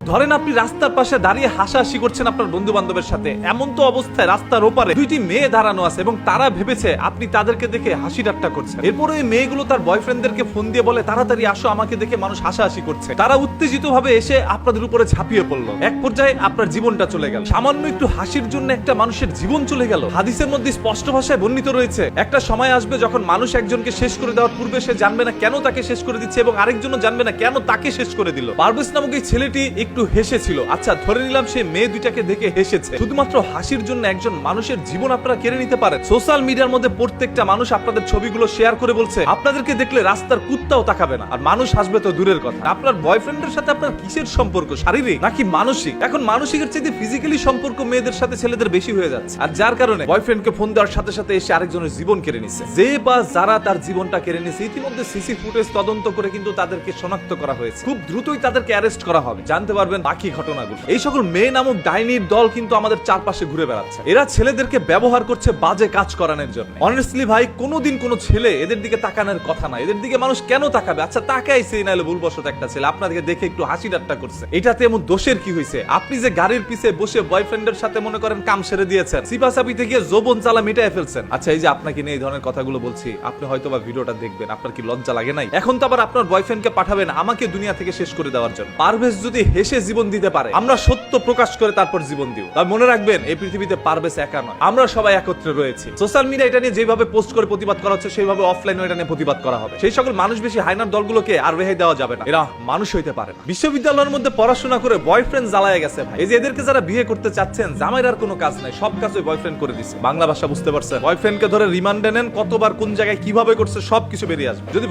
ধরেন আপনি রাস্তার পাশে দাঁড়িয়ে হাসাহাসি করছেন আপনার বন্ধু বান্ধবের সাথে, এমন তো অবস্থায় রাস্তার ওপারে দুইটি মেয়ে দাঁড়ানো আছে এবং তারা ভেবেছে আপনি তাদেরকে দেখে হাসি ঠাট্টা করছেন। এরপরে ওই মেয়েগুলো তার বয়ফ্রেন্ডদেরকে ফোন দিয়ে বলে তাড়াতাড়ি আসো, আমাকে দেখে মানুষ হাসাহাসি করছে। তারা উত্তেজিত ভাবে এসে আপনাদের উপরে ঝাঁপিয়ে পড়লো। এক পর্যায়ে আপনার জীবনটা চলে গেল। সামান্য একটু হাসির জন্য একটা মানুষের জীবন চলে গেল। হাদিসের মধ্যে স্পষ্ট ভাষায় বর্ণিত রয়েছে, একটা সময় আসবে যখন মানুষ একজনকে শেষ করে দেওয়ার পূর্বে সে জানবে না কেন তাকে শেষ করে দিচ্ছে এবং আরেকজনও জানবে না কেন তাকে শেষ করে দিল। পারভেজ নামক এই ছেলেটি একটু হেসেছিল। আচ্ছা, ধরে নিলাম সে মেয়ে দুইটাকে দেখে হেসেছে। শুধুমাত্র হাসির জন্য একজন মানুষের জীবন আপনারা কেড়ে নিতে পারেন। সোশ্যাল মিডিয়ার মধ্যে প্রত্যেকটা মানুষ আপনাদের ছবিগুলো শেয়ার করে বলছে আপনাদেরকে দেখলে রাস্তার কুত্তাও তাকাবে না, আর মানুষ হাসবে তো দূরের কথা। আপনার বয়ফ্রেন্ডের সাথে আপনার কিসের সম্পর্ক, শারীরিক নাকি মানসিক? এখন মানসিকের চাইতে ফিজিক্যালি সম্পর্ক মেয়েদের সাথে ছেলেদের বেশি হয়ে যাচ্ছে, আর যার কারণে বয়ফ্রেন্ডকে ফোন দেওয়ার সাথে সাথে এসে আরেকজনের জীবন কেড়ে নিচ্ছে। যে বা যারা তার জীবনটা কেড়ে নিচ্ছে ইতিমধ্যে সিসি ফুটেজ তদন্ত করে কিন্তু তাদেরকে শনাক্ত করা হয়েছে। খুব দ্রুতই তাদেরকে অ্যারেস্ট করা হবে, জানতে পারবেন বাকি ঘটনাগুলো। এই সকল মেয়ে নামক ডাইনির দল কিন্তু আমাদের চারপাশে ঘুরে বেড়াচ্ছে। এরা ছেলেদেরকে ব্যবহার করছে বাজে কাজ করানোর জন্য। অনেস্টলি ভাই, কোনোদিন কোনো ছেলে এদের দিকে তাকানোর কথা না। এদের দিকে মানুষ কেন তাকাবে? আচ্ছা তাকাইছে, নাহলে ভুলবশত একটা ছেলে আপনাদেরকে দেখে একটু হাসি ঠাট্টা করছে, এটাতে এমন দোষের কি হয়েছে? আপনি যে গাড়ির পিছে বসে বয়ফ্রেন্ডের সাথে মনে করেন কাম সেরে দিয়েছেন, সিপাসাপিতে গিয়ে যৌবন জ্বালা মিটায় ফেলছেন। আচ্ছা, এই যে আপনাকে নিয়ে এই ধরনের কথাগুলো বলছি, আপনি হয়তোবা ভিডিওটা দেখবেন, আপনার কি লজ্জা লাগে নাই? এখন তো আবার আপনার বয়ফ্রেন্ডকে পাঠাবেন আমাকে দুনিয়া থেকে শেষ করে দেওয়ার জন্য। পারভেজ যদি হেসে জীবন দিতে পারে, আমরা সত্য প্রকাশ করে তারপর জীবন দিব। তবে মনে রাখবেন, এই পৃথিবীতে পারভেজ একা নয়, আমরা সবাই একত্রে রয়েছি। সোশ্যাল মিডিয়া এটা নিয়ে যেভাবে পোস্ট করে প্রতিবাদ করা হচ্ছে, সেইভাবে অফলাইনে এটা নিয়ে প্রতিবাদ করা হবে। সেই সকল মানুষ বেশি হাইনার দলগুলোকে আর রেহাই দেওয়া যাবে না, এরা মানুষ হইতে পারে না। বিশ্ববিদ্যালয়ের মধ্যে পড়াশোনা করে বয়ফ্রেন্ড জ্বালায় গেছে ভাই। এই যে এদেরকে যারা বিয়ে করতে চাচ্ছেন, জামাইয়ের আর কোনো কাজ নাই, সব কাজ ওই বয়ফ্রেন্ড করে দিচ্ছে। বাংলা ভাষা বুঝতে পারছেন? বয়ফ্রেন্ডকে ধরে রিমান্ডে নেন, কতবার কোন জায়গায় কিভাবে করছে সবকিছু বেরিয়ে আসবে। যদি